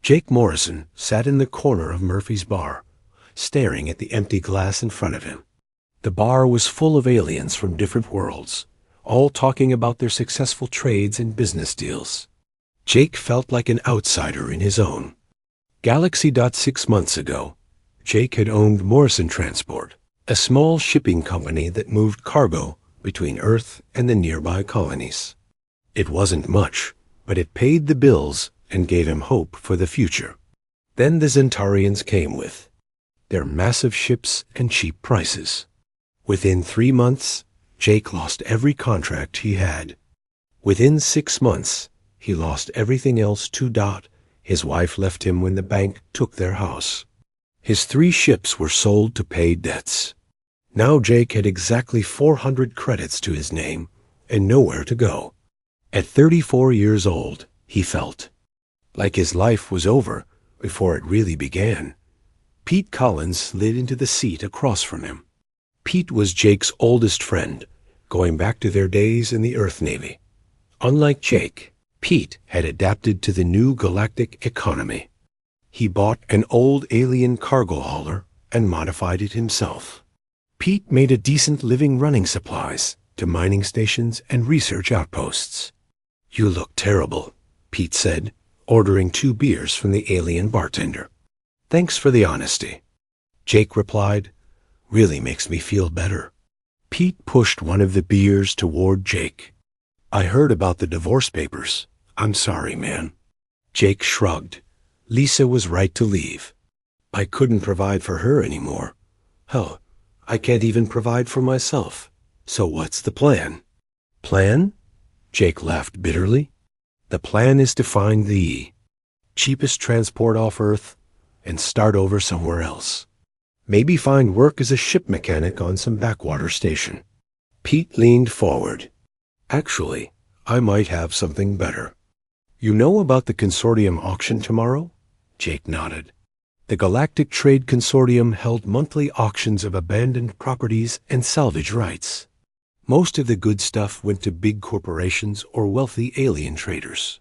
Jake Morrison sat in the corner of Murphy's bar, staring at the empty glass in front of him. The bar was full of aliens from different worlds, all talking about their successful trades and business deals. Jake felt like an outsider in his own. Galaxy. 6 months ago, Jake had owned Morrison Transport, a small shipping company that moved cargo between Earth and the nearby colonies. It wasn't much, but it paid the bills and gave him hope for the future. Then the Zentarians came with their massive ships and cheap prices. Within 3 months, Jake lost every contract he had. Within 6 months, he lost everything else too. His wife left him when the bank took their house. His 3 ships were sold to pay debts. Now Jake had exactly 400 credits to his name and nowhere to go. At 34 years old, he felt like his life was over before it really began. Pete Collins slid into the seat across from him. Pete was Jake's oldest friend, going back to their days in the Earth Navy. Unlike Jake, Pete had adapted to the new galactic economy. He bought an old alien cargo hauler and modified it himself. Pete made a decent living running supplies to mining stations and research outposts. "You look terrible," Pete said, ordering 2 beers from the alien bartender. "Thanks for the honesty," Jake replied. "Really makes me feel better." Pete pushed one of the beers toward Jake. "I heard about the divorce papers. I'm sorry, man." Jake shrugged. Lisa was right to leave. I couldn't provide for her anymore. Hell, I can't even provide for myself. So what's the plan? Plan? Jake laughed bitterly. The plan is to find the cheapest transport off Earth and start over somewhere else. Maybe find work as a ship mechanic on some backwater station. Pete leaned forward. Actually, I might have something better. You know about the consortium auction tomorrow? Jake nodded. The Galactic Trade Consortium held monthly auctions of abandoned properties and salvage rights. Most of the good stuff went to big corporations or wealthy alien traders.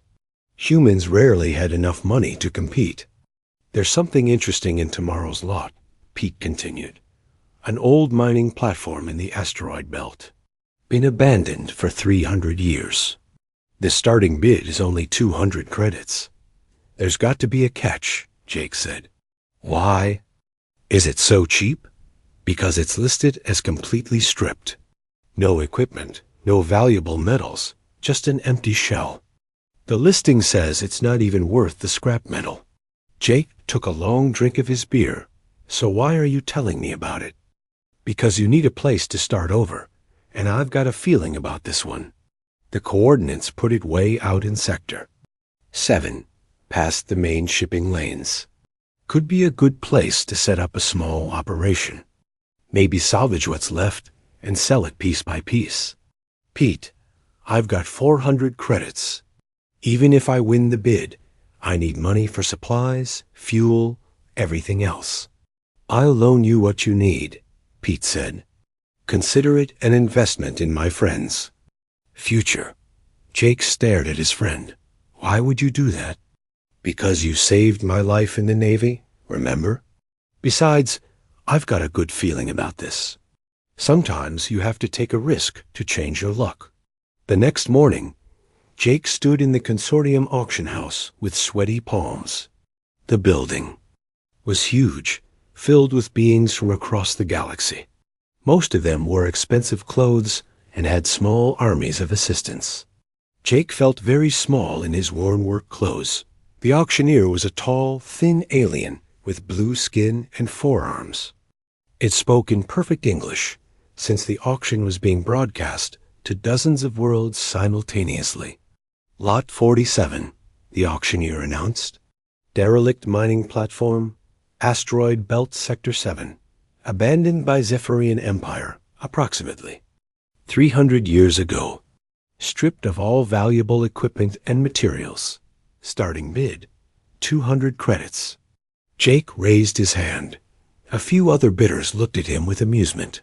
Humans rarely had enough money to compete. There's something interesting in tomorrow's lot, Pete continued. An old mining platform in the asteroid belt. Been abandoned for 300 years. The starting bid is only 200 credits. There's got to be a catch, Jake said. Why? Is it so cheap? Because it's listed as completely stripped. No equipment, no valuable metals, just an empty shell. The listing says it's not even worth the scrap metal. Jake took a long drink of his beer. So why are you telling me about it? Because you need a place to start over, and I've got a feeling about this one. The coordinates put it way out in Sector 7, past the main shipping lanes. Could be a good place to set up a small operation. Maybe salvage what's left and sell it piece by piece. Pete, I've got 400 credits. Even if I win the bid, I need money for supplies, fuel, everything else. I'll loan you what you need, Pete said. Consider it an investment in my friends. Future. Jake stared at his friend. Why would you do that? Because you saved my life in the Navy, remember? Besides, I've got a good feeling about this. Sometimes you have to take a risk to change your luck. The next morning, Jake stood in the consortium auction house with sweaty palms. The building was huge, filled with beings from across the galaxy. Most of them wore expensive clothes and had small armies of assistants. Jake felt very small in his worn work clothes. The auctioneer was a tall, thin alien with blue skin and forearms. It spoke in perfect English, since the auction was being broadcast to dozens of worlds simultaneously. Lot 47, the auctioneer announced. Derelict mining platform, asteroid belt sector 7, abandoned by Zephyrian Empire, approximately 300 years ago. Stripped of all valuable equipment and materials. Starting bid, 200 credits. Jake raised his hand. A few other bidders looked at him with amusement.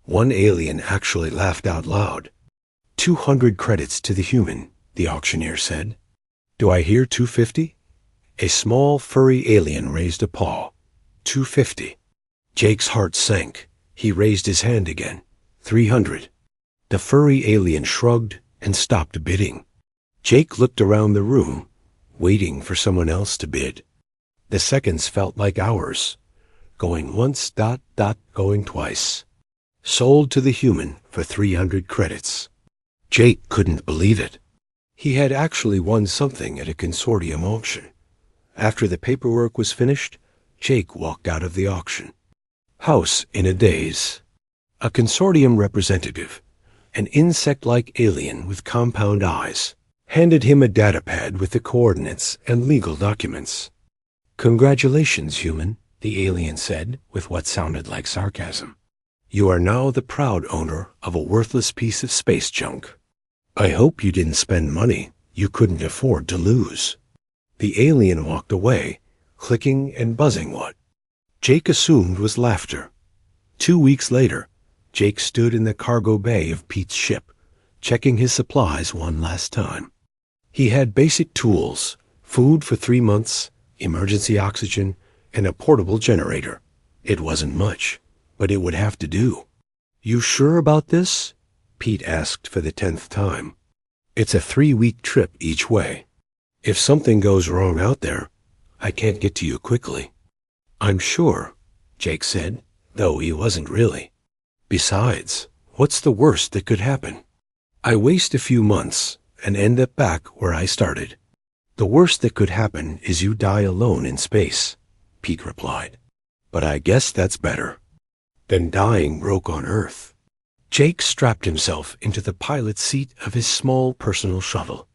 One alien actually laughed out loud. 200 credits to the human, the auctioneer said. Do I hear 250? A small, furry alien raised a paw. 250. Jake's heart sank. He raised his hand again. 300. The furry alien shrugged and stopped bidding. Jake looked around the room, waiting for someone else to bid. The seconds felt like hours. Going once, going twice. Sold to the human for 300 credits. Jake couldn't believe it. He had actually won something at a consortium auction. After the paperwork was finished, Jake walked out of the auction. House in a daze. A consortium representative, an insect-like alien with compound eyes, handed him a datapad with the coordinates and legal documents. "Congratulations, human," the alien said with what sounded like sarcasm. "You are now the proud owner of a worthless piece of space junk. I hope you didn't spend money you couldn't afford to lose." The alien walked away, clicking and buzzing what Jake assumed was laughter. 2 weeks later, Jake stood in the cargo bay of Pete's ship, checking his supplies one last time. He had basic tools, food for 3 months, emergency oxygen, and a portable generator. It wasn't much, but it would have to do. "You sure about this?" Pete asked for the 10th time. "It's a 3-week trip each way. If something goes wrong out there, I can't get to you quickly." "I'm sure," Jake said, though he wasn't really. "Besides, what's the worst that could happen? I waste a few months and end up back where I started." "The worst that could happen is you die alone in space," Pete replied. "But I guess that's better than dying broke on Earth." Jake strapped himself into the pilot's seat of his small personal shuttle.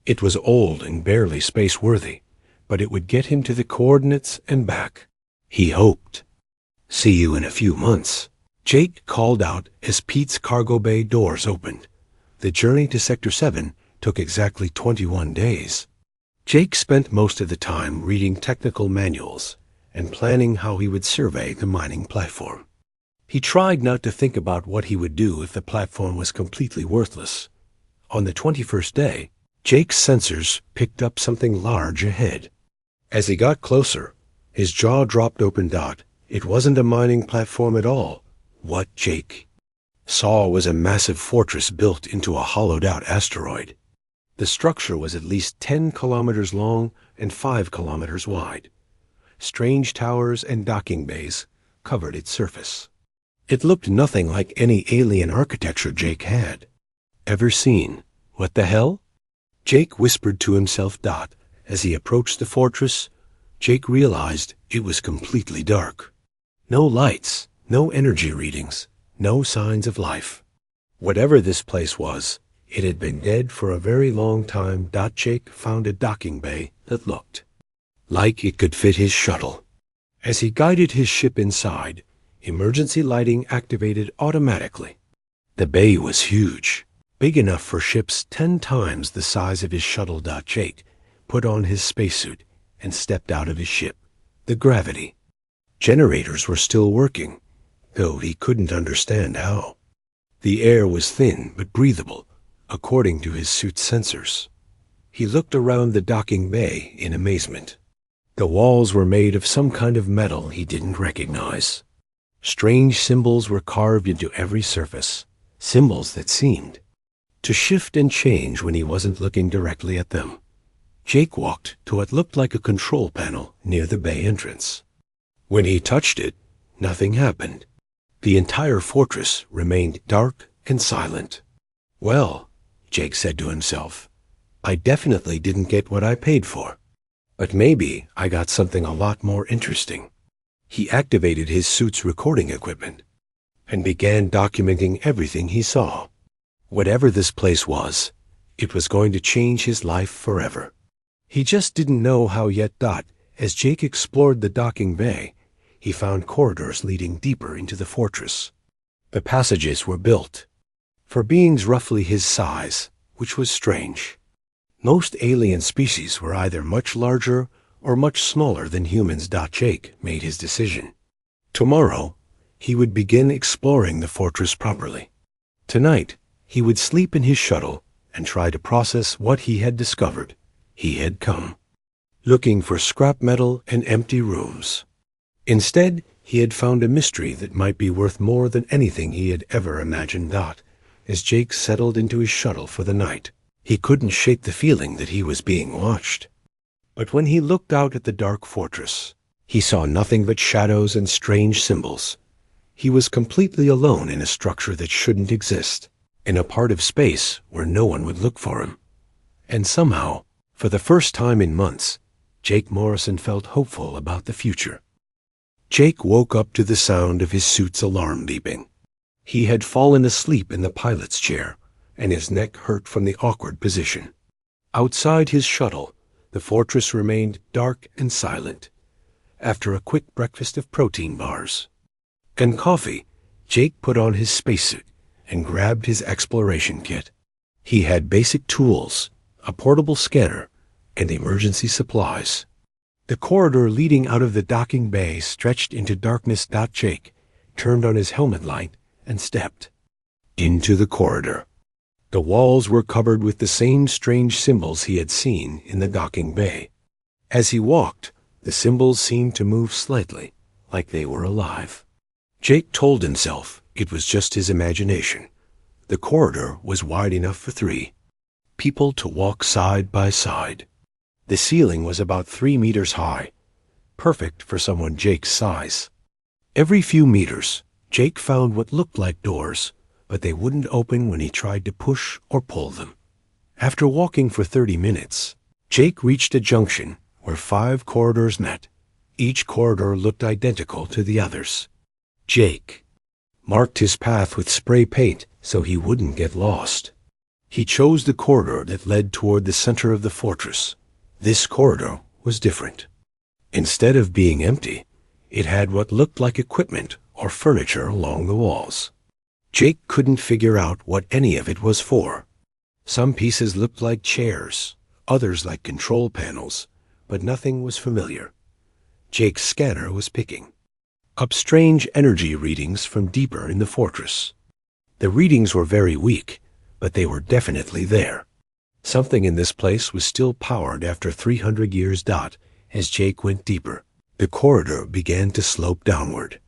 It was old and barely space-worthy, but it would get him to the coordinates and back. He hoped. "See you in a few months," Jake called out as Pete's cargo bay doors opened. The journey to Sector 7 took exactly 21 days. Jake spent most of the time reading technical manuals and planning how he would survey the mining platform. He tried not to think about what he would do if the platform was completely worthless. On the 21st day, Jake's sensors picked up something large ahead. As he got closer, his jaw dropped open. It wasn't a mining platform at all. What Jake saw was a massive fortress built into a hollowed-out asteroid. The structure was at least 10 kilometers long and 5 kilometers wide. Strange towers and docking bays covered its surface. It looked nothing like any alien architecture Jake had ever seen. "What the hell?" Jake whispered to himself. As he approached the fortress, Jake realized it was completely dark. No lights, no energy readings, no signs of life. Whatever this place was, it had been dead for a very long time. Jake found a docking bay that looked like it could fit his shuttle. As he guided his ship inside, emergency lighting activated automatically. The bay was huge, big enough for ships 10 times the size of his shuttle. Jake put on his spacesuit and stepped out of his ship. The gravity generators were still working, though he couldn't understand how. The air was thin but breathable, according to his suit's sensors. He looked around the docking bay in amazement. The walls were made of some kind of metal he didn't recognize. Strange symbols were carved into every surface, symbols that seemed to shift and change when he wasn't looking directly at them. Jake walked to what looked like a control panel near the bay entrance. When he touched it, nothing happened. The entire fortress remained dark and silent. "Well," Jake said to himself, "I definitely didn't get what I paid for. But maybe I got something a lot more interesting." He activated his suit's recording equipment and began documenting everything he saw. Whatever this place was, it was going to change his life forever. He just didn't know how yet. As Jake explored the docking bay, he found corridors leading deeper into the fortress. The passages were built for beings roughly his size, which was strange. Most alien species were either much larger or much smaller than humans. Jake made his decision. Tomorrow, he would begin exploring the fortress properly. Tonight, he would sleep in his shuttle and try to process what he had discovered. He had come looking for scrap metal and empty rooms. Instead, he had found a mystery that might be worth more than anything he had ever imagined. As Jake settled into his shuttle for the night, he couldn't shake the feeling that he was being watched. But when he looked out at the dark fortress, he saw nothing but shadows and strange symbols. He was completely alone in a structure that shouldn't exist, in a part of space where no one would look for him. And somehow, for the first time in months, Jake Morrison felt hopeful about the future. Jake woke up to the sound of his suit's alarm beeping. He had fallen asleep in the pilot's chair, and his neck hurt from the awkward position. Outside his shuttle, the fortress remained dark and silent. After a quick breakfast of protein bars and coffee, Jake put on his spacesuit and grabbed his exploration kit. He had basic tools, a portable scanner, and emergency supplies. The corridor leading out of the docking bay stretched into darkness. Jake turned on his helmet light and stepped into the corridor. The walls were covered with the same strange symbols he had seen in the docking bay. As he walked, the symbols seemed to move slightly, like they were alive. Jake told himself it was just his imagination. The corridor was wide enough for 3 people to walk side by side. The ceiling was about 3 meters high, perfect for someone Jake's size. Every few meters, Jake found what looked like doors, but they wouldn't open when he tried to push or pull them. After walking for 30 minutes, Jake reached a junction where 5 corridors met. Each corridor looked identical to the others. Jake marked his path with spray paint so he wouldn't get lost. He chose the corridor that led toward the center of the fortress. This corridor was different. Instead of being empty, it had what looked like equipment or furniture along the walls. Jake couldn't figure out what any of it was for. Some pieces looked like chairs, others like control panels, but nothing was familiar. Jake's scanner was picking up strange energy readings from deeper in the fortress. The readings were very weak, but they were definitely there. Something in this place was still powered after 300 years. As Jake went deeper, the corridor began to slope downward.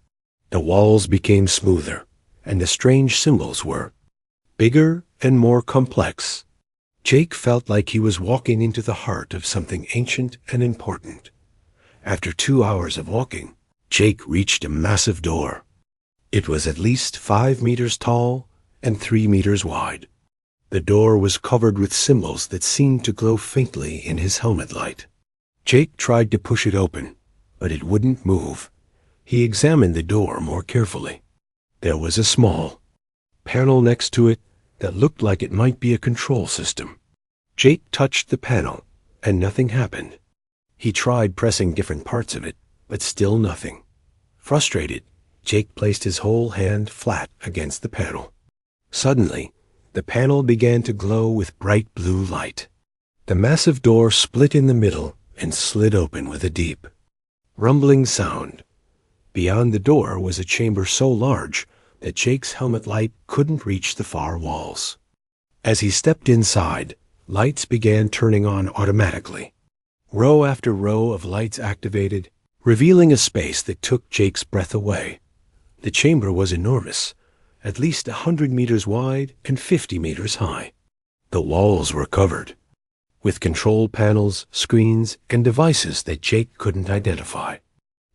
The walls became smoother, and the strange symbols were bigger and more complex. Jake felt like he was walking into the heart of something ancient and important. After 2 hours of walking, Jake reached a massive door. It was at least 5 meters tall and 3 meters wide. The door was covered with symbols that seemed to glow faintly in his helmet light. Jake tried to push it open, but it wouldn't move. He examined the door more carefully. There was a small panel next to it that looked like it might be a control system. Jake touched the panel, and nothing happened. He tried pressing different parts of it, but still nothing. Frustrated, Jake placed his whole hand flat against the panel. Suddenly, the panel began to glow with bright blue light. The massive door split in the middle and slid open with a deep, rumbling sound. Beyond the door was a chamber so large that Jake's helmet light couldn't reach the far walls. As he stepped inside, lights began turning on automatically. Row after row of lights activated, revealing a space that took Jake's breath away. The chamber was enormous, at least 100 meters wide and 50 meters high. The walls were covered with control panels, screens, and devices that Jake couldn't identify.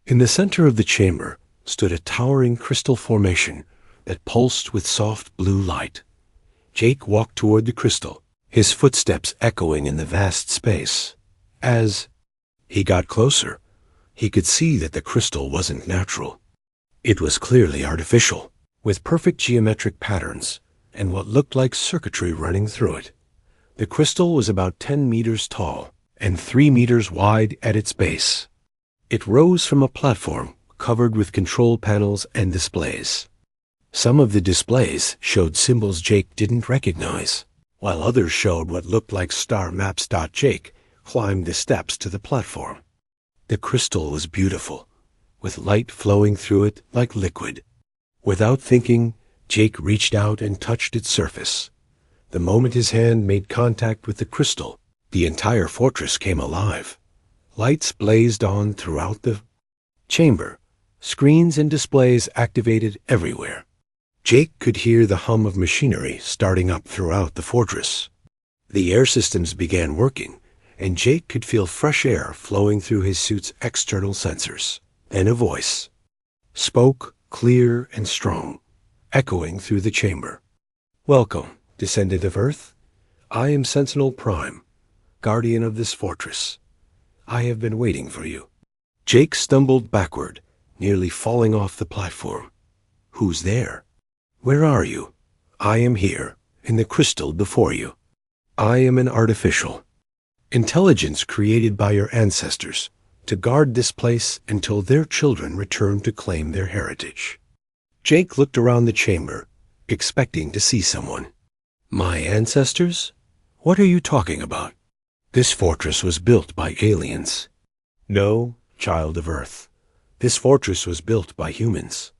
In the center of the chamber stood a towering crystal formation that pulsed with soft blue light. Jake walked toward the crystal, his footsteps echoing in the vast space. As he got closer, he could see that the crystal wasn't natural. It was clearly artificial, with perfect geometric patterns and what looked like circuitry running through it. The crystal was about 10 meters tall and 3 meters wide at its base. It rose from a platform covered with control panels and displays. Some of the displays showed symbols Jake didn't recognize, while others showed what looked like star maps. Jake climbed the steps to the platform. The crystal was beautiful, with light flowing through it like liquid. Without thinking, Jake reached out and touched its surface. The moment his hand made contact with the crystal, the entire fortress came alive. Lights blazed on throughout the chamber. Screens and displays activated everywhere. Jake could hear the hum of machinery starting up throughout the fortress. The air systems began working, and Jake could feel fresh air flowing through his suit's external sensors. Then a voice spoke, clear and strong, echoing through the chamber. "Welcome, descendant of Earth. I am Sentinel Prime, guardian of this fortress. I have been waiting for you." Jake stumbled backward, nearly falling off the platform. "Who's there? Where are you?" "I am here, in the crystal before you. I am an artificial intelligence created by your ancestors to guard this place until their children return to claim their heritage." Jake looked around the chamber, expecting to see someone. "My ancestors? What are you talking about? This fortress was built by aliens." "No, child of Earth. This fortress was built by humans.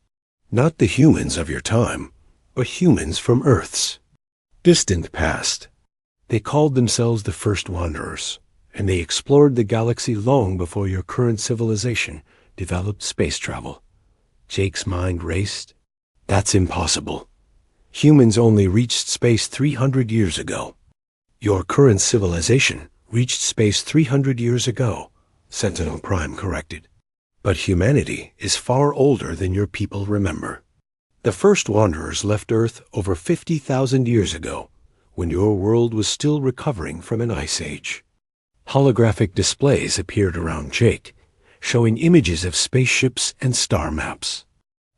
Not the humans of your time, but humans from Earth's distant past. They called themselves the First Wanderers, and they explored the galaxy long before your current civilization developed space travel." Jake's mind raced. "That's impossible. Humans only reached space 300 years ago." "Your current civilization reached space 300 years ago," Sentinel Prime corrected. "But humanity is far older than your people remember. The first wanderers left Earth over 50,000 years ago, when your world was still recovering from an ice age." Holographic displays appeared around Jake, showing images of spaceships and star maps.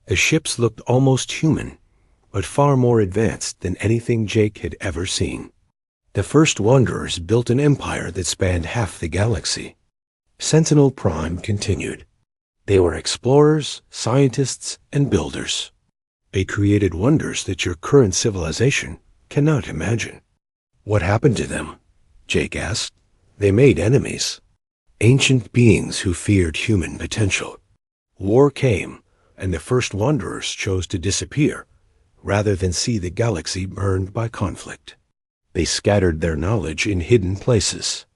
The ships looked almost human, but far more advanced than anything Jake had ever seen. The first wanderers built an empire that spanned half the galaxy. Sentinel Prime continued. "They were explorers, scientists, and builders. They created wonders that your current civilization cannot imagine." "What happened to them?" Jake asked. "They made enemies, ancient beings who feared human potential. War came, and the first wanderers chose to disappear, rather than see the galaxy burned by conflict. They scattered their knowledge in hidden places,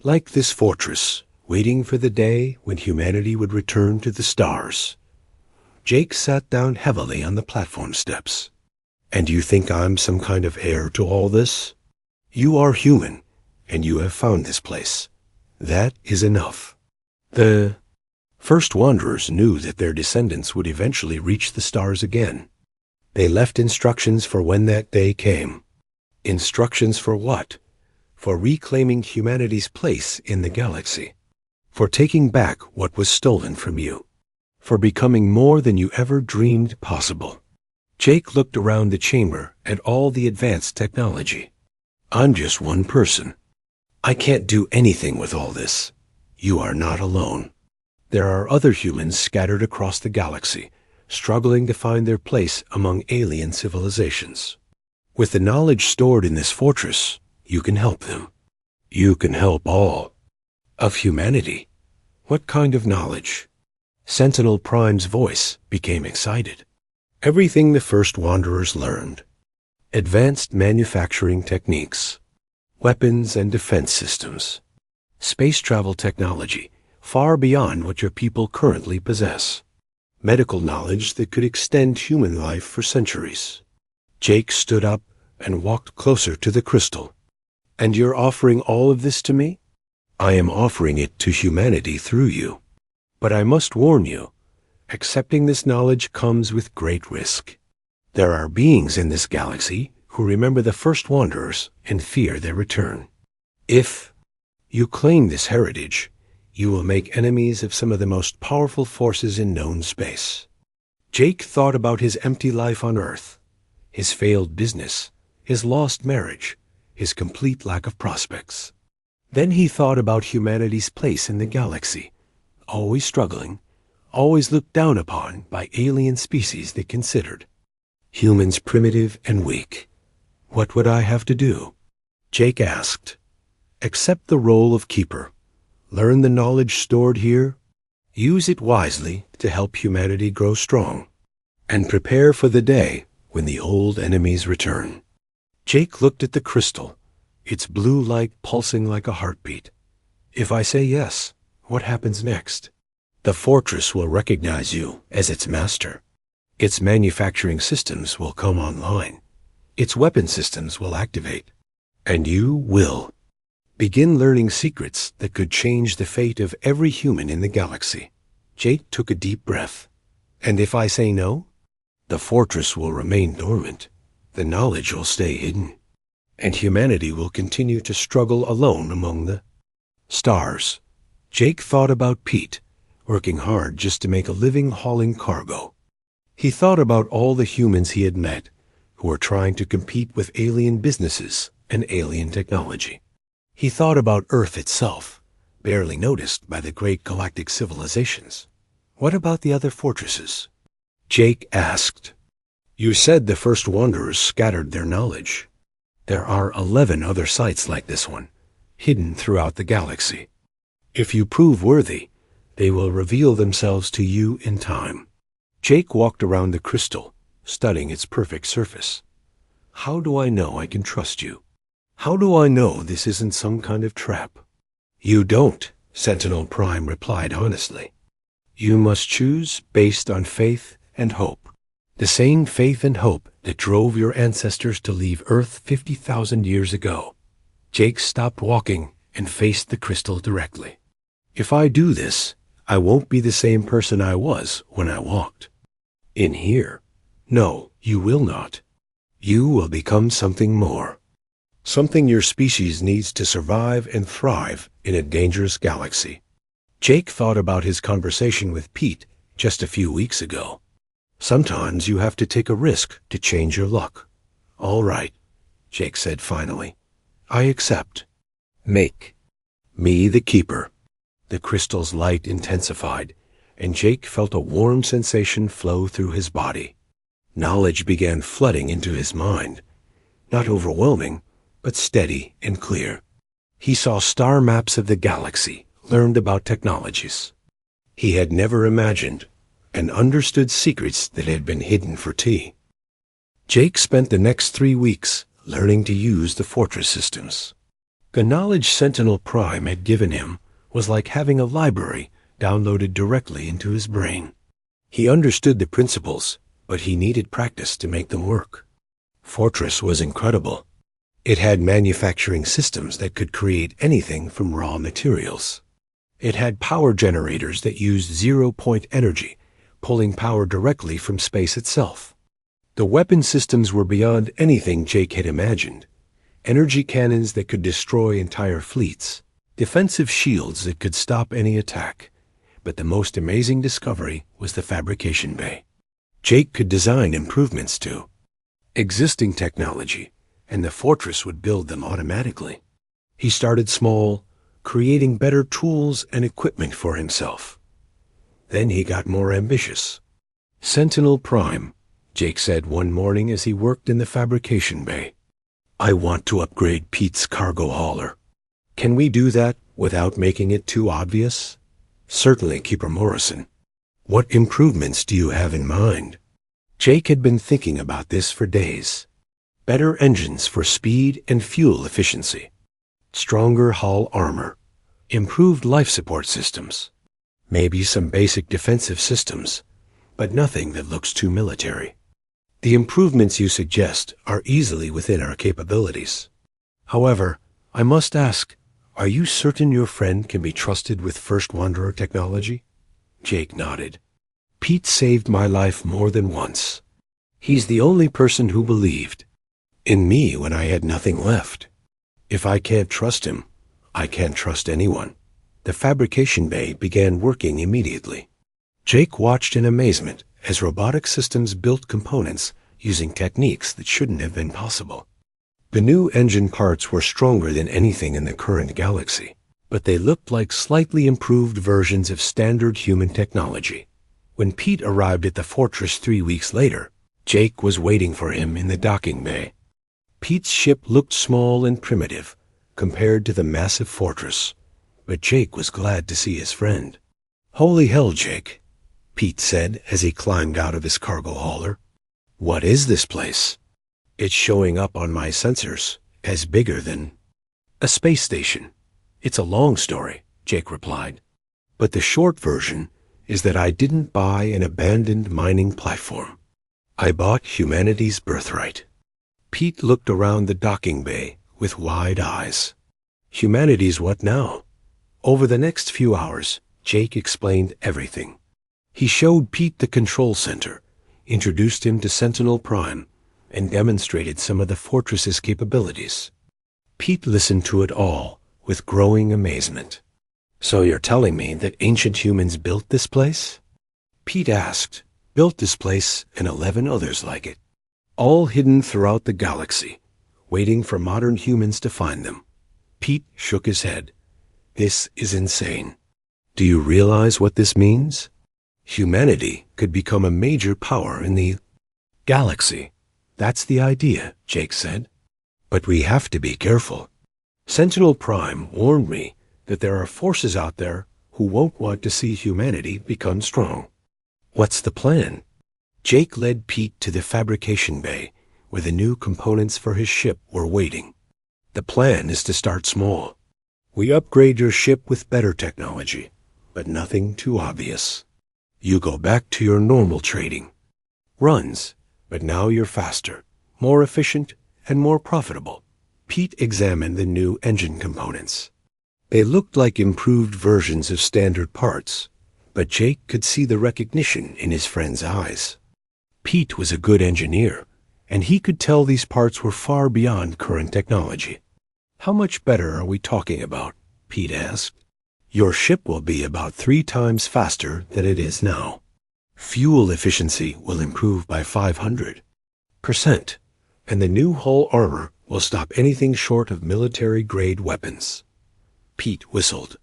like this fortress, waiting for the day when humanity would return to the stars." Jake sat down heavily on the platform steps. "And you think I'm some kind of heir to all this? You are human, and you have found this place. That is enough." The first wanderers knew that their descendants would eventually reach the stars again. They left instructions for when that day came. Instructions for what? For reclaiming humanity's place in the galaxy. For taking back what was stolen from you. For becoming more than you ever dreamed possible. Jake looked around the chamber at all the advanced technology. "I'm just one person. I can't do anything with all this. You are not alone. There are other humans scattered across the galaxy, struggling to find their place among alien civilizations. With the knowledge stored in this fortress, you can help them. You can help all of humanity." "What kind of knowledge?" Sentinel Prime's voice became excited. "Everything the first wanderers learned. Advanced manufacturing techniques, weapons and defense systems, space travel technology far beyond what your people currently possess, medical knowledge that could extend human life for centuries." Jake stood up and walked closer to the crystal. "And you're offering all of this to me?" "I am offering it to humanity through you. But I must warn you, accepting this knowledge comes with great risk. There are beings in this galaxy who remember the first wanderers and fear their return. If you claim this heritage, you will make enemies of some of the most powerful forces in known space." Jake thought about his empty life on Earth, his failed business, his lost marriage, his complete lack of prospects. Then he thought about humanity's place in the galaxy, always struggling, always looked down upon by alien species they considered humans primitive and weak. "What would I have to do?" Jake asked. "Accept the role of keeper. Learn the knowledge stored here. Use it wisely to help humanity grow strong. And prepare for the day when the old enemies return." Jake looked at the crystal, its blue light pulsing like a heartbeat. "If I say yes, What happens next? The fortress will recognize you as its master. Its manufacturing systems will come online. Its weapon systems will activate. And you will begin learning secrets that could change the fate of every human in the galaxy. Jake took a deep breath. And if I say no? The fortress will remain dormant. The knowledge will stay hidden. And humanity will continue to struggle alone among the stars. Jake thought about Pete, working hard just to make a living hauling cargo. He thought about all the humans he had met who were trying to compete with alien businesses and alien technology. He thought about Earth itself, barely noticed by the great galactic civilizations. What about the other fortresses? Jake asked. You said the first wanderers scattered their knowledge. There are 11 other sites like this one, hidden throughout the galaxy. If you prove worthy, they will reveal themselves to you in time. Jake walked around the crystal, studying its perfect surface. How do I know I can trust you? How do I know this isn't some kind of trap? You don't, Sentinel Prime replied honestly. You must choose based on faith and hope. The same faith and hope that drove your ancestors to leave Earth 50,000 years ago. Jake stopped walking and faced the crystal directly. If I do this, I won't be the same person I was when I walked. In here? No, you will not. You will become something more. Something your species needs to survive and thrive in a dangerous galaxy. Jake thought about his conversation with Pete just a few weeks ago. Sometimes you have to take a risk to change your luck. All right, Jake said finally. I accept. Make me the keeper. The crystal's light intensified, and Jake felt a warm sensation flow through his body. Knowledge began flooding into his mind. Not overwhelming, but steady and clear. He saw star maps of the galaxy, learned about technologies he had never imagined, and understood secrets that had been hidden for T. Jake spent the next 3 weeks learning to use the fortress systems. The knowledge Sentinel Prime had given him was like having a library downloaded directly into his brain. He understood the principles, but he needed practice to make them work. Fortress was incredible. It had manufacturing systems that could create anything from raw materials. It had power generators that used zero-point energy, pulling power directly from space itself. The weapon systems were beyond anything Jake had imagined. Energy cannons that could destroy entire fleets, defensive shields that could stop any attack. But the most amazing discovery was the fabrication bay. Jake could design improvements to existing technology, and the fortress would build them automatically. He started small, creating better tools and equipment for himself. Then he got more ambitious. Sentinel Prime, Jake said one morning as he worked in the fabrication bay. I want to upgrade Pete's cargo hauler. Can we do that without making it too obvious? Certainly, Keeper Morrison. What improvements do you have in mind? Jake had been thinking about this for days. Better engines for speed and fuel efficiency. Stronger hull armor. Improved life support systems. Maybe some basic defensive systems, but nothing that looks too military. The improvements you suggest are easily within our capabilities. However, I must ask, are you certain your friend can be trusted with First Wanderer technology? Jake nodded. Pete saved my life more than once. He's the only person who believed in me when I had nothing left. If I can't trust him, I can't trust anyone. The fabrication bay began working immediately. Jake watched in amazement as robotic systems built components using techniques that shouldn't have been possible. The new engine parts were stronger than anything in the current galaxy, but they looked like slightly improved versions of standard human technology. When Pete arrived at the fortress 3 weeks later, Jake was waiting for him in the docking bay. Pete's ship looked small and primitive compared to the massive fortress, but Jake was glad to see his friend. Holy hell, Jake, Pete said as he climbed out of his cargo hauler. What is this place? It's showing up on my sensors as bigger than a space station. It's a long story, Jake replied. But the short version is that I didn't buy an abandoned mining platform. I bought humanity's birthright. Pete looked around the docking bay with wide eyes. Humanity's what now? Over the next few hours, Jake explained everything. He showed Pete the control center, introduced him to Sentinel Prime, and demonstrated some of the fortress's capabilities. Pete listened to it all with growing amazement. So you're telling me that ancient humans built this place? Pete asked. Built this place and 11 others like it, all hidden throughout the galaxy, waiting for modern humans to find them. Pete shook his head. This is insane. Do you realize what this means? Humanity could become a major power in the galaxy. That's the idea, Jake said. But we have to be careful. Sentinel Prime warned me that there are forces out there who won't want to see humanity become strong. What's the plan? Jake led Pete to the fabrication bay, where the new components for his ship were waiting. The plan is to start small. We upgrade your ship with better technology, but nothing too obvious. You go back to your normal trading. Runs, but now you're faster, more efficient, and more profitable. Pete examined the new engine components. They looked like improved versions of standard parts, but Jake could see the recognition in his friend's eyes. Pete was a good engineer, and he could tell these parts were far beyond current technology. How much better are we talking about? Pete asked. Your ship will be about 3 times faster than it is now. Fuel efficiency will improve by 500%, and the new hull armor will stop anything short of military-grade weapons. Pete whistled.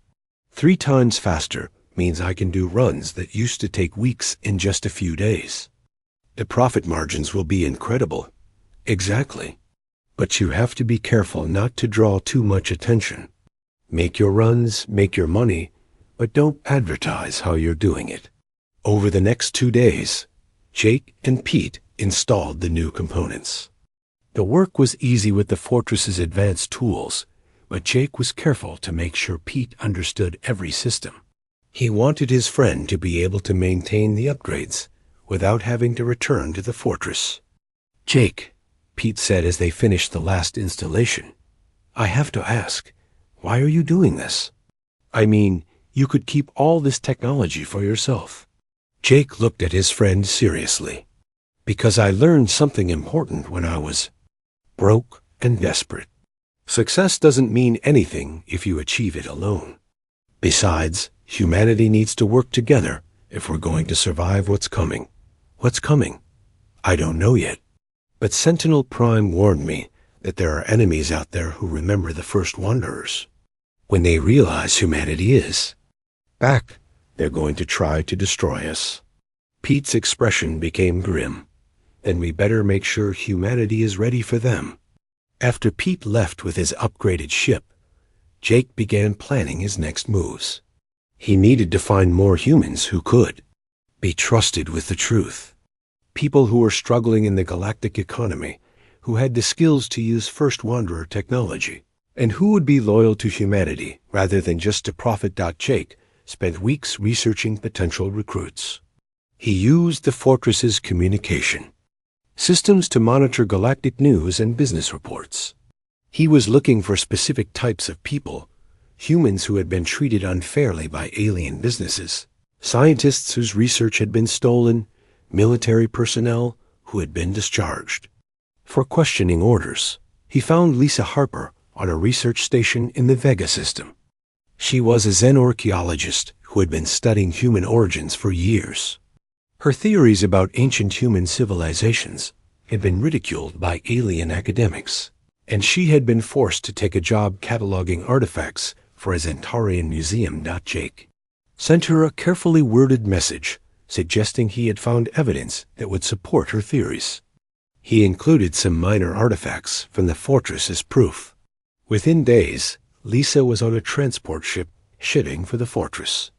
3 times faster means I can do runs that used to take weeks in just a few days. The profit margins will be incredible. Exactly. But you have to be careful not to draw too much attention. Make your runs, make your money, but don't advertise how you're doing it. Over the next 2 days, Jake and Pete installed the new components. The work was easy with the fortress's advanced tools, but Jake was careful to make sure Pete understood every system. He wanted his friend to be able to maintain the upgrades without having to return to the fortress. Jake, Pete said as they finished the last installation, I have to ask, why are you doing this? I mean, you could keep all this technology for yourself. Jake looked at his friend seriously. Because I learned something important when I was broke and desperate. Success doesn't mean anything if you achieve it alone. Besides, humanity needs to work together if we're going to survive what's coming. What's coming? I don't know yet. But Sentinel Prime warned me that there are enemies out there who remember the first wanderers. When they realize humanity is back, they're going to try to destroy us. Pete's expression became grim. Then we better make sure humanity is ready for them. After Pete left with his upgraded ship, Jake began planning his next moves. He needed to find more humans who could be trusted with the truth. People who were struggling in the galactic economy, who had the skills to use First Wanderer technology, and who would be loyal to humanity rather than just to profit. Jake spent weeks researching potential recruits. He used the fortress's communication systems to monitor galactic news and business reports. He was looking for specific types of people, humans who had been treated unfairly by alien businesses, scientists whose research had been stolen, military personnel who had been discharged. For questioning orders, he found Lisa Harper on a research station in the Vega system. She was a xenorchaeologist who had been studying human origins for years. Her theories about ancient human civilizations had been ridiculed by alien academics, and she had been forced to take a job cataloging artifacts for a Zentarian museum. Jake sent her a carefully worded message suggesting he had found evidence that would support her theories. He included some minor artifacts from the fortress as proof. Within days, Lisa was on a transport ship heading for the fortress.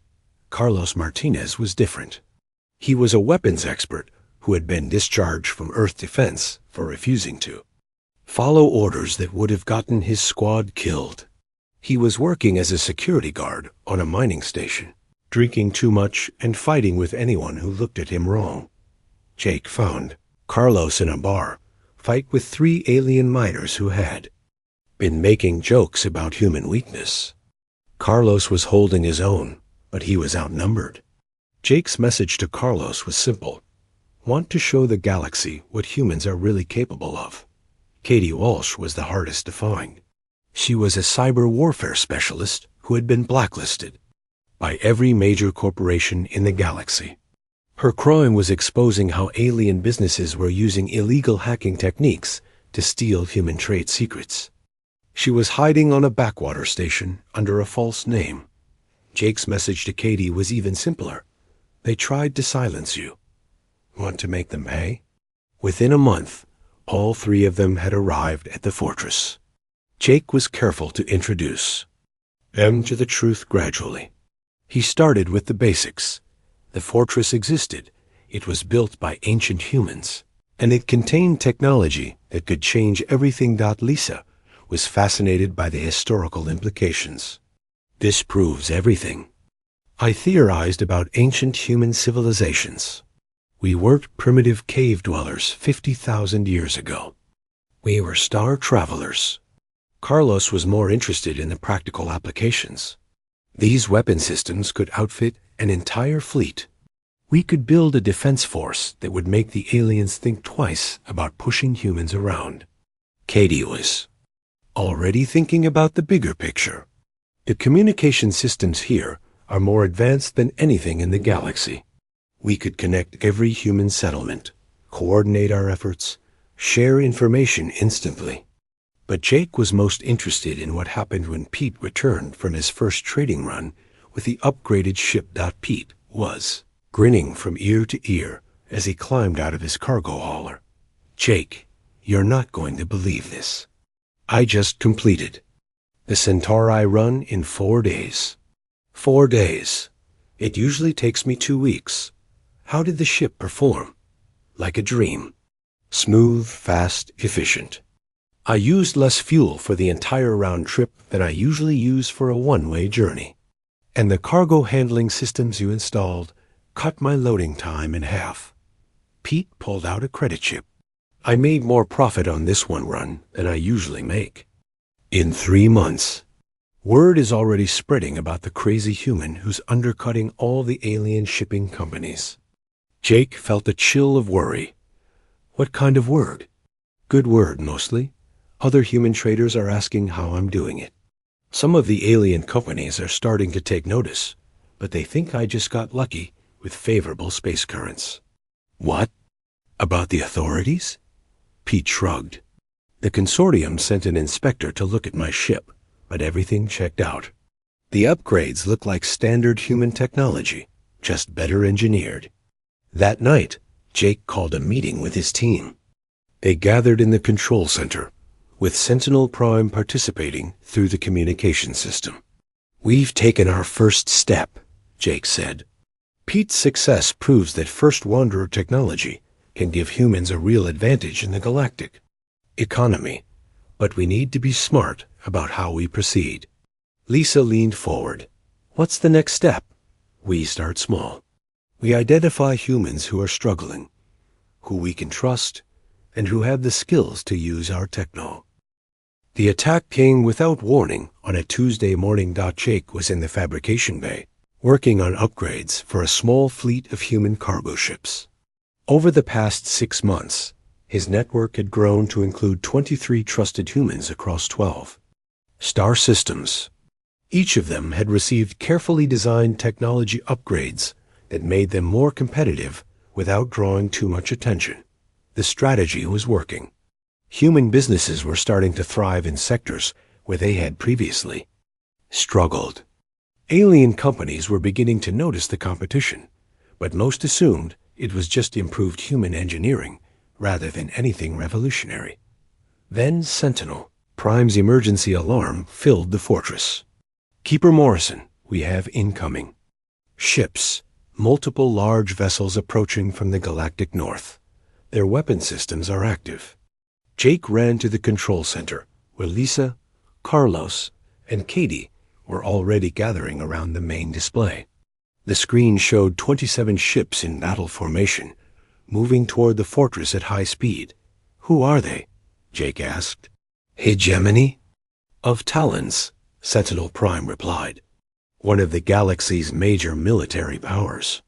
Carlos Martinez was different. He was a weapons expert who had been discharged from Earth Defense for refusing to follow orders that would have gotten his squad killed. He was working as a security guard on a mining station, drinking too much and fighting with anyone who looked at him wrong. Jake found Carlos in a bar, fight with 3 alien miners who had been making jokes about human weakness. Carlos was holding his own, but he was outnumbered. Jake's message to Carlos was simple. Want to show the galaxy what humans are really capable of. Katie Walsh was the hardest to find. She was a cyber warfare specialist who had been blacklisted by every major corporation in the galaxy. Her crime was exposing how alien businesses were using illegal hacking techniques to steal human trade secrets. She was hiding on a backwater station under a false name. Jake's message to Katie was even simpler. They tried to silence you. Want to make them pay? Within a month, all 3 of them had arrived at the fortress. Jake was careful to introduce them to the truth gradually. He started with the basics. The fortress existed. It was built by ancient humans, and it contained technology that could change everything. Lisa was fascinated by the historical implications. This proves everything. I theorized about ancient human civilizations. We weren't primitive cave dwellers 50,000 years ago. We were star travelers. Carlos was more interested in the practical applications. These weapon systems could outfit an entire fleet. We could build a defense force that would make the aliens think twice about pushing humans around. Katie was already thinking about the bigger picture. The communication systems here are more advanced than anything in the galaxy. We could connect every human settlement, coordinate our efforts, share information instantly. But Jake was most interested in what happened when Pete returned from his first trading run with the upgraded ship. Pete was grinning from ear to ear as he climbed out of his cargo hauler. Jake, you're not going to believe this. I just completed the Centauri run in 4 days. 4 days. It usually takes me 2 weeks. How did the ship perform? Like a dream. Smooth, fast, efficient. I used less fuel for the entire round trip than I usually use for a one-way journey. And the cargo handling systems you installed cut my loading time in half. Pete pulled out a credit chip. I made more profit on this one run than I usually make. In 3 months. Word is already spreading about the crazy human who's undercutting all the alien shipping companies. Jake felt a chill of worry. What kind of word? Good word, mostly. Other human traders are asking how I'm doing it. Some of the alien companies are starting to take notice, but they think I just got lucky with favorable space currents. What? About the authorities? Pete shrugged. The consortium sent an inspector to look at my ship, but everything checked out. The upgrades look like standard human technology, just better engineered. That night, Jake called a meeting with his team. They gathered in the control center, with Sentinel Prime participating through the communication system. We've taken our first step, Jake said. Pete's success proves that First Wanderer technology can give humans a real advantage in the galactic economy, but we need to be smart about how we proceed. Lisa leaned forward. What's the next step? We start small. We identify humans who are struggling, who we can trust, and who have the skills to use our techno. The attack came without warning on a Tuesday morning. Jake was in the fabrication bay, working on upgrades for a small fleet of human cargo ships. Over the past 6 months, his network had grown to include 23 trusted humans across 12 star systems. Each of them had received carefully designed technology upgrades that made them more competitive without drawing too much attention. The strategy was working. Human businesses were starting to thrive in sectors where they had previously struggled. Alien companies were beginning to notice the competition, but most assumed it was just improved human engineering rather than anything revolutionary. Then Sentinel Prime's emergency alarm filled the fortress. Keeper Morrison, we have incoming ships, multiple large vessels approaching from the galactic north. Their weapon systems are active. Jake ran to the control center, where Lisa, Carlos, and Katie were already gathering around the main display. The screen showed 27 ships in battle formation, moving toward the fortress at high speed. "Who are they?" Jake asked. "Hegemony of Talons," Sentinel Prime replied. "One of the galaxy's major military powers.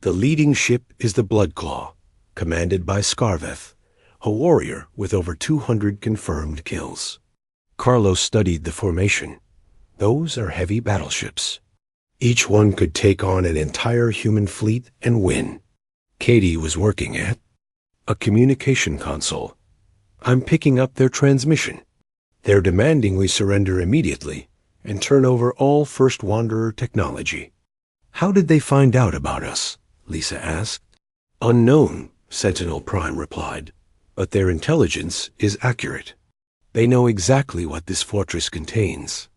The leading ship is the Bloodclaw, commanded by Scarveth, a warrior with over 200 confirmed kills." Carlos studied the formation. "Those are heavy battleships. Each one could take on an entire human fleet and win." Katie was working at a communication console. "I'm picking up their transmission. They're demanding we surrender immediately and turn over all First Wanderer technology." "How did they find out about us?" Lisa asked. "Unknown," Sentinel Prime replied, "but their intelligence is accurate. They know exactly what this fortress contains."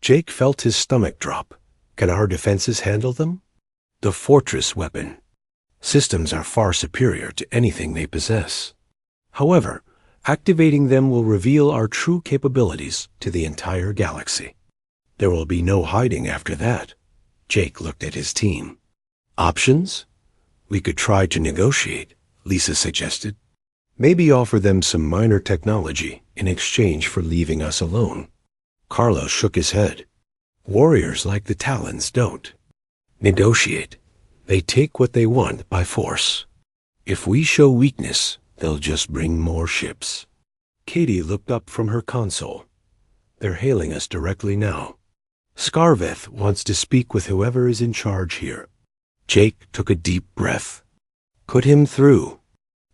Jake felt his stomach drop. "Can our defenses handle them?" "The fortress weapon. Systems are far superior to anything they possess. However, activating them will reveal our true capabilities to the entire galaxy. There will be no hiding after that." Jake looked at his team. "Options? We could try to negotiate," Lisa suggested. "Maybe offer them some minor technology in exchange for leaving us alone." Carlos shook his head. "Warriors like the Talons don't negotiate. They take what they want by force. If we show weakness, they'll just bring more ships." Katie looked up from her console. "They're hailing us directly now. Scarveth wants to speak with whoever is in charge here." Jake took a deep breath. "Put him through."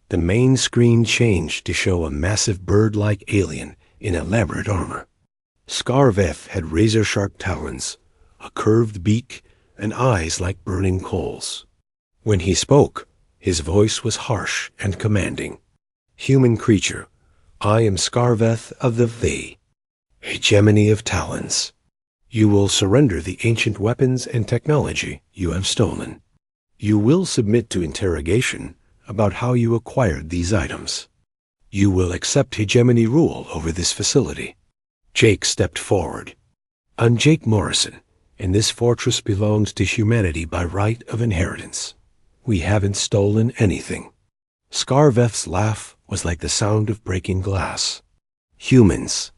The main screen changed to show a massive bird-like alien in elaborate armor. Scarveth had razor-sharp talons, a curved beak, and eyes like burning coals. When he spoke, his voice was harsh and commanding. "Human creature, I am Scarveth of the V, Hegemony of Talons. You will surrender the ancient weapons and technology you have stolen. You will submit to interrogation about how you acquired these items. You will accept hegemony rule over this facility." Jake stepped forward. "I'm Jake Morrison, and this fortress belongs to humanity by right of inheritance. We haven't stolen anything." Scarveth's laugh was like the sound of breaking glass. "Humans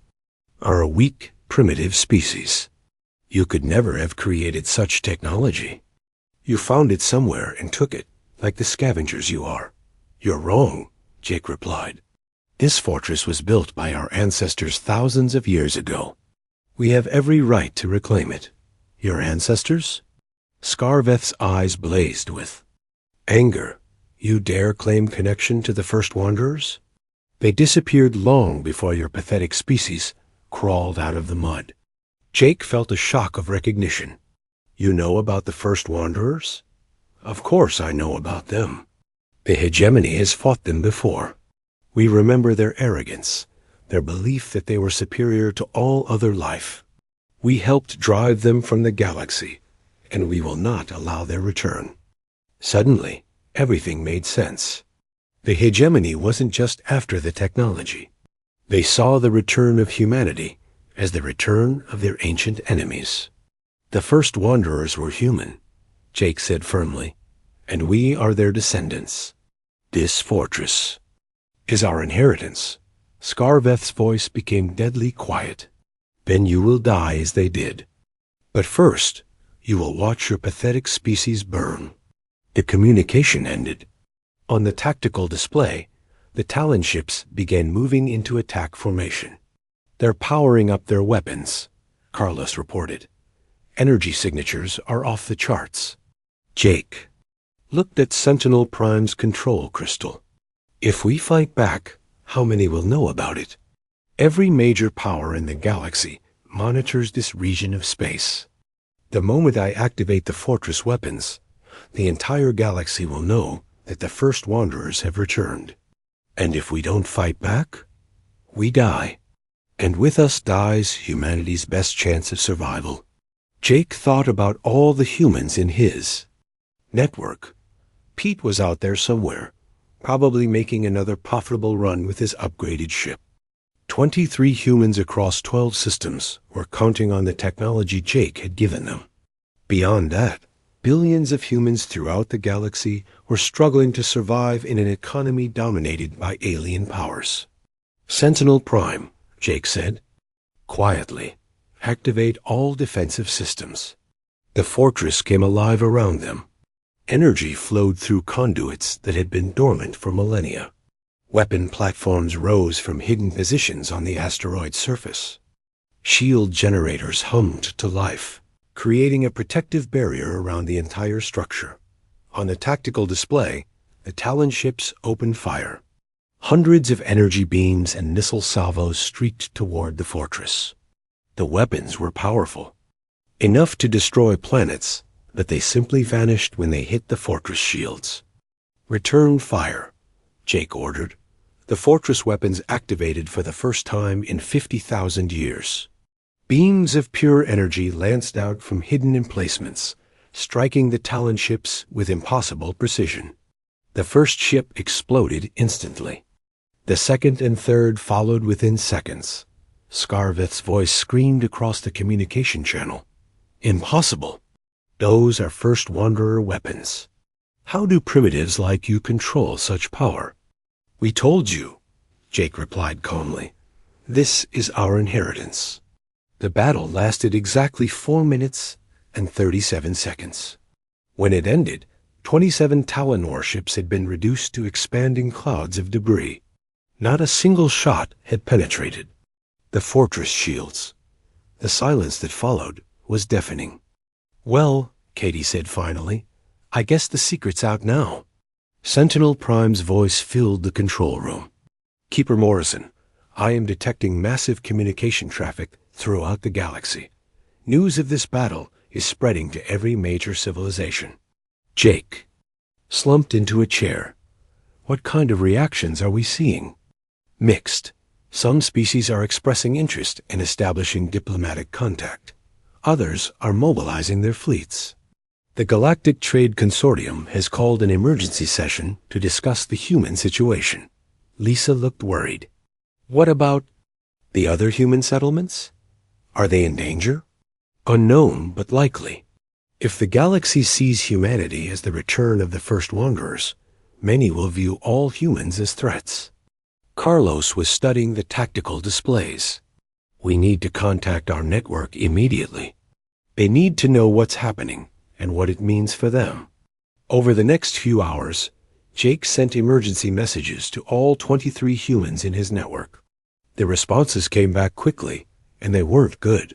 are a weak, primitive species. You could never have created such technology. You found it somewhere and took it, like the scavengers you are." "You're wrong," Jake replied. "This fortress was built by our ancestors thousands of years ago. We have every right to reclaim it." "Your ancestors?" Scarveth's eyes blazed with anger. "You dare claim connection to the First Wanderers? They disappeared long before your pathetic species crawled out of the mud." Jake felt a shock of recognition. "You know about the First Wanderers?" "Of course I know about them. The hegemony has fought them before. We remember their arrogance, their belief that they were superior to all other life. We helped drive them from the galaxy, and we will not allow their return." Suddenly, everything made sense. The hegemony wasn't just after the technology. They saw the return of humanity as the return of their ancient enemies. "The First Wanderers were human," Jake said firmly, "and we are their descendants. This fortress is our inheritance." Scarveth's voice became deadly quiet. "Then you will die as they did. But first, you will watch your pathetic species burn." The communication ended. On the tactical display, the Talon ships began moving into attack formation. "They're powering up their weapons," Carlos reported. "Energy signatures are off the charts." Jake looked at Sentinel Prime's control crystal. "If we fight back, how many will know about it?" "Every major power in the galaxy monitors this region of space. The moment I activate the fortress weapons, the entire galaxy will know that the First Wanderers have returned. And if we don't fight back, we die. And with us dies humanity's best chance of survival." Jake thought about all the humans in his network. Pete was out there somewhere, probably making another profitable run with his upgraded ship. 23 humans across 12 systems were counting on the technology Jake had given them. Beyond that, Billions of humans throughout the galaxy were struggling to survive in an economy dominated by alien powers. "Sentinel Prime," Jake said. "Quietly, activate all defensive systems." The fortress came alive around them. Energy flowed through conduits that had been dormant for millennia. Weapon platforms rose from hidden positions on the asteroid's surface. Shield generators hummed to life, creating a protective barrier around the entire structure. On the tactical display, the Talon ships opened fire. Hundreds of energy beams and missile salvos streaked toward the fortress. The weapons were powerful, enough to destroy planets, but they simply vanished when they hit the fortress shields. "Return fire," Jake ordered. The fortress weapons activated for the first time in 50,000 years. Beams of pure energy lanced out from hidden emplacements, striking the Talon ships with impossible precision. The first ship exploded instantly. The second and third followed within seconds. Scarveth's voice screamed across the communication channel. "Impossible! Those are First Wanderer weapons. How do primitives like you control such power?" "We told you," Jake replied calmly. "This is our inheritance." The battle lasted exactly 4 minutes and 37 seconds. When it ended, 27 Talon warships had been reduced to expanding clouds of debris. Not a single shot had penetrated the fortress shields. The silence that followed was deafening. "Well," Katie said finally, "I guess the secret's out now." Sentinel Prime's voice filled the control room. "Keeper Morrison, I am detecting massive communication traffic throughout the galaxy. News of this battle is spreading to every major civilization." Jake slumped into a chair. "What kind of reactions are we seeing?" "Mixed. Some species are expressing interest in establishing diplomatic contact. Others are mobilizing their fleets. The Galactic Trade Consortium has called an emergency session to discuss the human situation." Lisa looked worried. "What about the other human settlements? Are they in danger?" "Unknown, but likely. If the galaxy sees humanity as the return of the First Wanderers, many will view all humans as threats." Carlos was studying the tactical displays. "We need to contact our network immediately. They need to know what's happening and what it means for them." Over the next few hours, Jake sent emergency messages to all 23 humans in his network. The responses came back quickly, and they weren't good.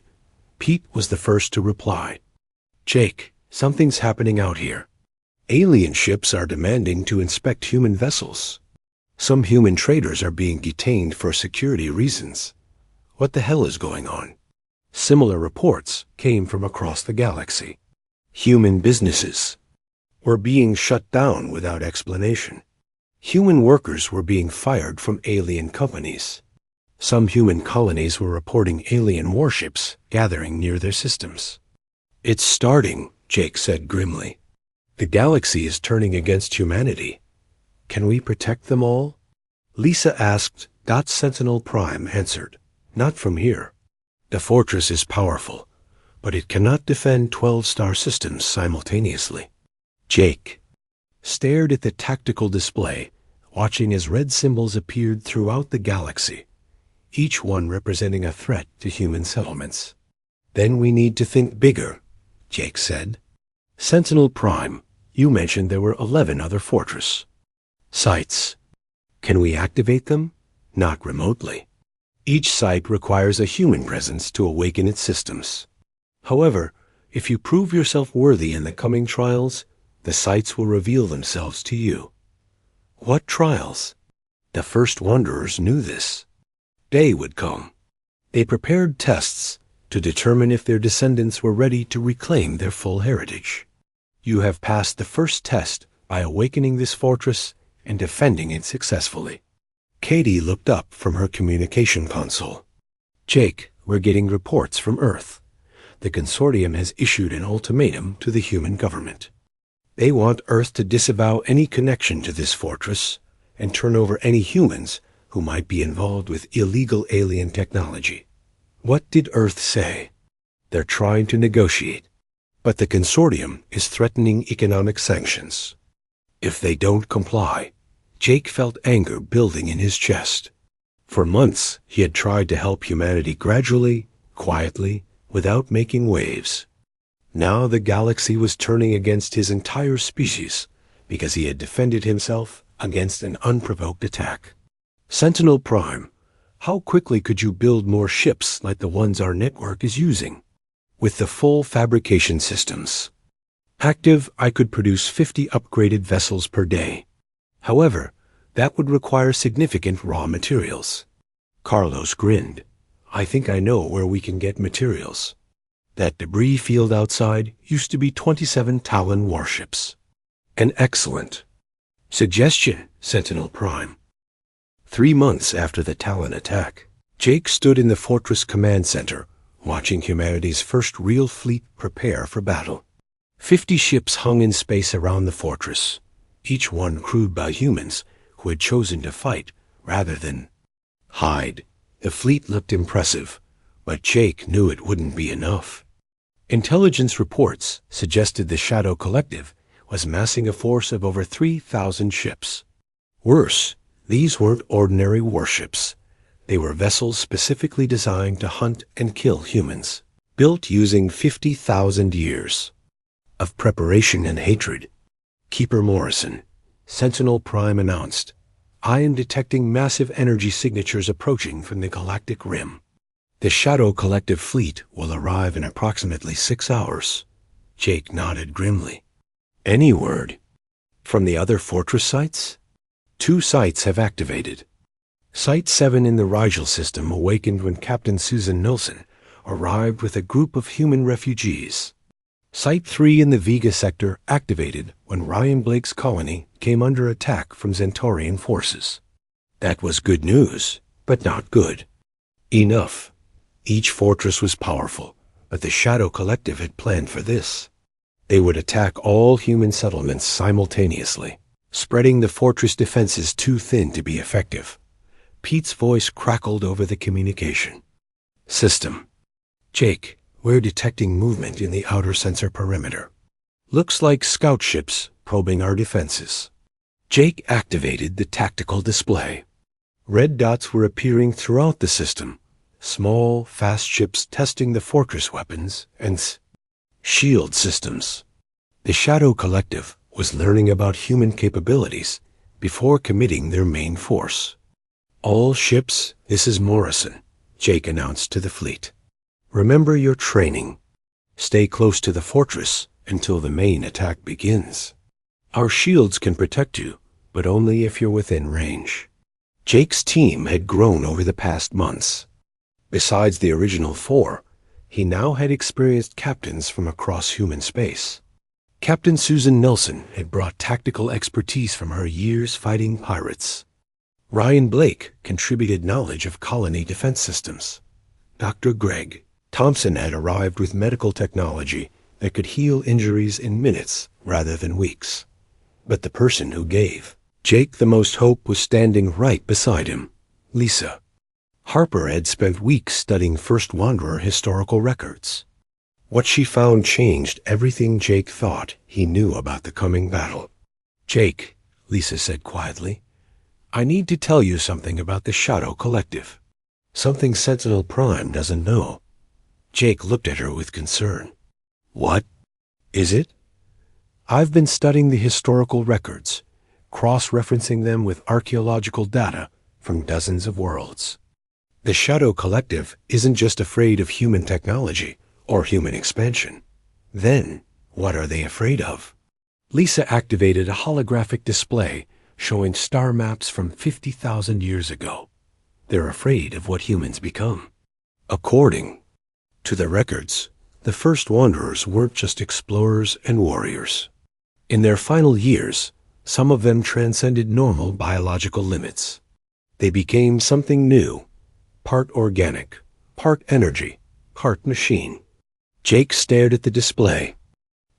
Pete was the first to reply. "Jake, something's happening out here. Alien ships are demanding to inspect human vessels. Some human traders are being detained for security reasons. What the hell is going on?" Similar reports came from across the galaxy. Human businesses were being shut down without explanation. Human workers were being fired from alien companies. Some human colonies were reporting alien warships gathering near their systems. "It's starting," Jake said grimly. "The galaxy is turning against humanity. Can we protect them all?" Lisa asked. Sentinel Prime answered, "Not from here. The fortress is powerful, but it cannot defend 12 star systems simultaneously." Jake stared at the tactical display, watching as red symbols appeared throughout the galaxy, each one representing a threat to human settlements. "Then we need to think bigger," Jake said. "Sentinel Prime, you mentioned there were 11 other fortress sites. Can we activate them? Not remotely. Each site requires a human presence to awaken its systems. However, if you prove yourself worthy in the coming trials, the sites will reveal themselves to you." "What trials?" The First Wanderers knew this. Day would come. They prepared tests to determine if their descendants were ready to reclaim their full heritage. You have passed the first test by awakening this fortress and defending it successfully. Katie looked up from her communication console. "Jake, we're getting reports from Earth. The consortium has issued an ultimatum to the human government. They want Earth to disavow any connection to this fortress and turn over any humans who might be involved with illegal alien technology." "What did Earth say?" "They're trying to negotiate, But the consortium is threatening economic sanctions. If they don't comply, Jake felt anger building in his chest. For months, he had tried to help humanity gradually, quietly, without making waves. Now the galaxy was turning against his entire species because he had defended himself against an unprovoked attack. Sentinel Prime, how quickly could you build more ships like the ones our network is using? With the full fabrication systems active, I could produce 50 upgraded vessels per day. However, that would require significant raw materials. Carlos grinned. I think I know where we can get materials. That debris field outside used to be 27 Talon warships. An excellent suggestion, Sentinel Prime. 3 months after the Talon attack, Jake stood in the Fortress Command Center, watching humanity's first real fleet prepare for battle. 50 ships hung in space around the fortress, each one crewed by humans who had chosen to fight rather than hide. The fleet looked impressive, but Jake knew it wouldn't be enough. Intelligence reports suggested the Shadow Collective was massing a force of over 3,000 ships. Worse, these weren't ordinary warships. They were vessels specifically designed to hunt and kill humans, built using 50,000 years of preparation and hatred. Keeper Morrison, Sentinel Prime announced, I am detecting massive energy signatures approaching from the galactic rim. The Shadow Collective fleet will arrive in approximately 6 hours. Jake nodded grimly. Any word from the other fortress sites? 2 sites have activated. Site 7 in the Rigel system awakened when Captain Susan Nilsson arrived with a group of human refugees. Site 3 in the Vega sector activated when Ryan Blake's colony came under attack from Centaurian forces. That was good news, but not good. Enough. Each fortress was powerful, but the Shadow Collective had planned for this. They would attack all human settlements simultaneously, spreading the fortress defenses too thin to be effective. Pete's voice crackled over the communication system. Jake, we're detecting movement in the outer sensor perimeter. Looks like scout ships probing our defenses. Jake activated the tactical display. Red dots were appearing throughout the system. Small, fast ships testing the fortress weapons and shield systems. The Shadow Collective was learning about human capabilities before committing their main force. All ships, this is Morrison, Jake announced to the fleet. Remember your training. Stay close to the fortress until the main attack begins. Our shields can protect you, but only if you're within range. Jake's team had grown over the past months. Besides the original 4, he now had experienced captains from across human space. Captain Susan Nelson had brought tactical expertise from her years fighting pirates. Ryan Blake contributed knowledge of colony defense systems. Dr. Greg Thompson had arrived with medical technology that could heal injuries in minutes rather than weeks. But the person who gave Jake the most hope was standing right beside him, Lisa. Harper had spent weeks studying First Wanderer historical records. What she found changed everything Jake thought he knew about the coming battle. Jake, Lisa said quietly, I need to tell you something about the Shadow Collective. Something Sentinel Prime doesn't know. Jake looked at her with concern. What is it? I've been studying the historical records, cross-referencing them with archaeological data from dozens of worlds. The Shadow Collective isn't just afraid of human technology or human expansion. Then, what are they afraid of? Lisa activated a holographic display showing star maps from 50,000 years ago. They're afraid of what humans become. According to the records, the first wanderers weren't just explorers and warriors. In their final years, some of them transcended normal biological limits. They became something new, part organic, part energy, part machine. Jake stared at the display.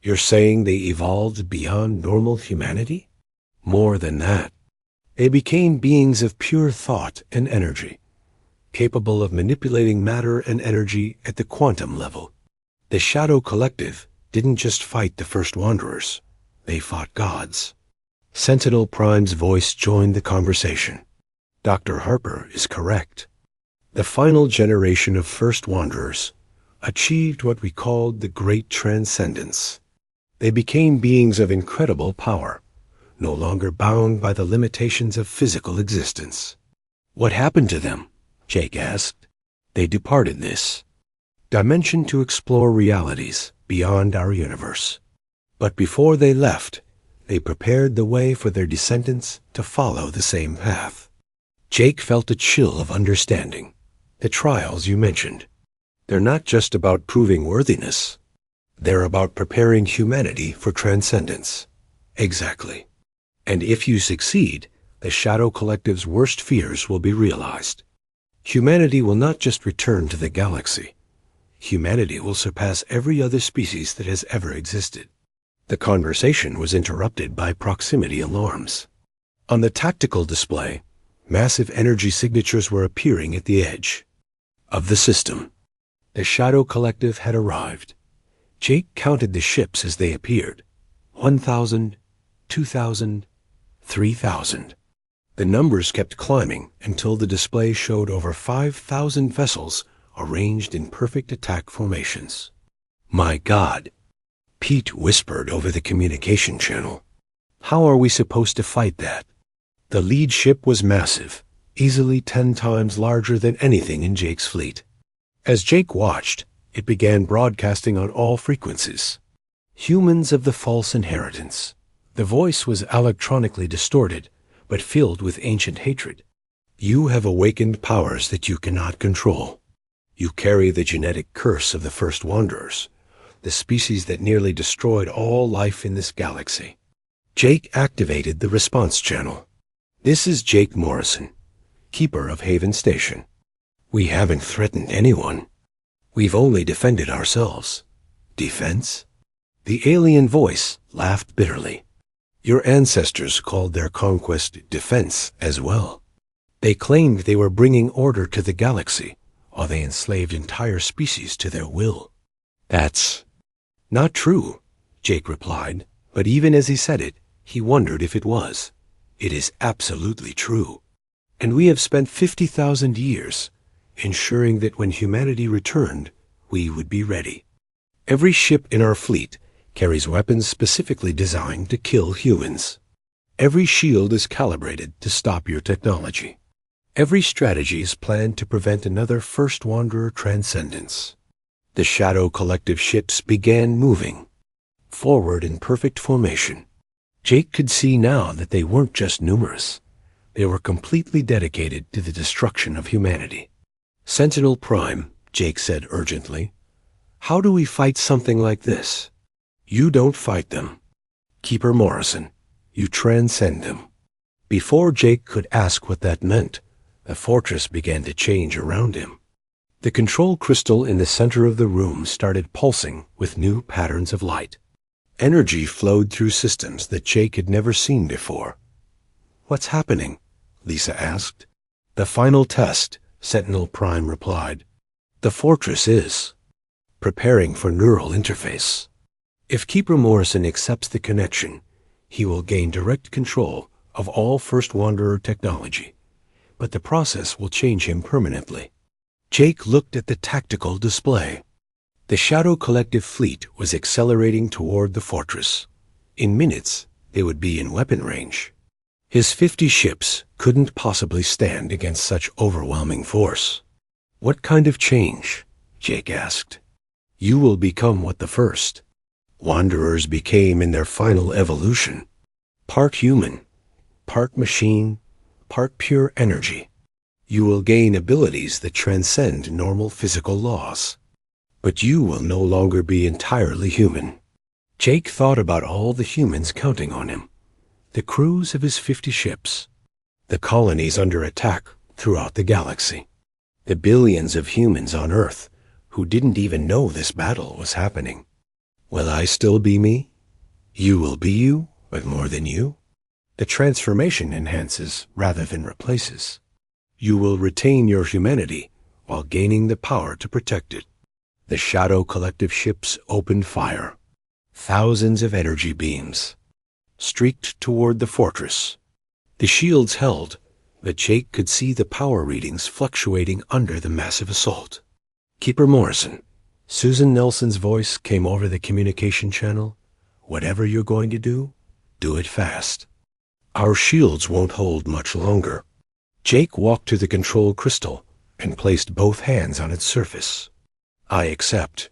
You're saying they evolved beyond normal humanity? More than that. They became beings of pure thought and energy, capable of manipulating matter and energy at the quantum level. The Shadow Collective didn't just fight the first Wanderers. They fought gods. Sentinel Prime's voice joined the conversation. Dr. Harper is correct. The final generation of first Wanderers achieved what we called the Great Transcendence. They became beings of incredible power, no longer bound by the limitations of physical existence. What happened to them? Jake asked. They departed this dimension to explore realities beyond our universe. But before they left, they prepared the way for their descendants to follow the same path. Jake felt a chill of understanding. The trials you mentioned, they're not just about proving worthiness. They're about preparing humanity for transcendence. Exactly. And if you succeed, the Shadow Collective's worst fears will be realized. Humanity will not just return to the galaxy. Humanity will surpass every other species that has ever existed. The conversation was interrupted by proximity alarms. On the tactical display, massive energy signatures were appearing at the edge of the system. The Shadow Collective had arrived. Jake counted the ships as they appeared. 1,000, 2,000, 3,000. The numbers kept climbing until the display showed over 5,000 vessels arranged in perfect attack formations. My God, Pete whispered over the communication channel. How are we supposed to fight that? The lead ship was massive, easily 10 times larger than anything in Jake's fleet. As Jake watched, it began broadcasting on all frequencies. Humans of the false inheritance. The voice was electronically distorted, but filled with ancient hatred. You have awakened powers that you cannot control. You carry the genetic curse of the first Wanderers, the species that nearly destroyed all life in this galaxy. Jake activated the response channel. This is Jake Morrison, keeper of Haven Station. We haven't threatened anyone. We've only defended ourselves. Defense? The alien voice laughed bitterly. Your ancestors called their conquest defense as well. They claimed they were bringing order to the galaxy, while they enslaved entire species to their will. That's not true, Jake replied, but even as he said it, he wondered if it was. It is absolutely true. And we have spent 50,000 years ensuring that when humanity returned, we would be ready. Every ship in our fleet carries weapons specifically designed to kill humans. Every shield is calibrated to stop your technology. Every strategy is planned to prevent another First Wanderer transcendence. The Shadow Collective ships began moving forward in perfect formation. Jake could see now that they weren't just numerous. They were completely dedicated to the destruction of humanity. Sentinel Prime, Jake said urgently, how do we fight something like this? You don't fight them. Keeper Morrison, you transcend them. Before Jake could ask what that meant, the fortress began to change around him. The control crystal in the center of the room started pulsing with new patterns of light. Energy flowed through systems that Jake had never seen before. What's happening? Lisa asked. The final test, Sentinel Prime replied. The fortress is preparing for neural interface. If Keeper Morrison accepts the connection, he will gain direct control of all First Wanderer technology, but the process will change him permanently. Jake looked at the tactical display. The Shadow Collective fleet was accelerating toward the fortress. In minutes, they would be in weapon range. His 50 ships couldn't possibly stand against such overwhelming force. What kind of change? Jake asked. You will become what the first Wanderers became in their final evolution. Part human, part machine, part pure energy. You will gain abilities that transcend normal physical laws. But you will no longer be entirely human. Jake thought about all the humans counting on him. The crews of his 50 ships. The colonies under attack throughout the galaxy. The billions of humans on Earth who didn't even know this battle was happening. Will I still be me? You will be you, but more than you. The transformation enhances rather than replaces. You will retain your humanity while gaining the power to protect it. The Shadow Collective ships opened fire. Thousands of energy beams streaked toward the fortress. The shields held, but Jake could see the power readings fluctuating under the massive assault. "Keeper Morrison," Susan Nelson's voice came over the communication channel. "Whatever you're going to do it fast. Our shields won't hold much longer." Jake walked to the control crystal and placed both hands on its surface. "I accept."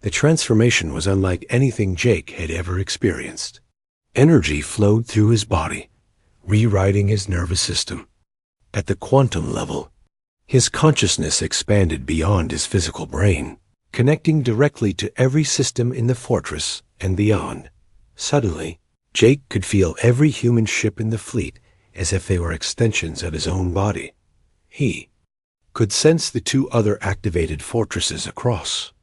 The transformation was unlike anything Jake had ever experienced. Energy flowed through his body, rewriting his nervous system. At the quantum level, his consciousness expanded beyond his physical brain, connecting directly to every system in the fortress and beyond. Suddenly, Jake could feel every human ship in the fleet as if they were extensions of his own body. He could sense the two other activated fortresses across.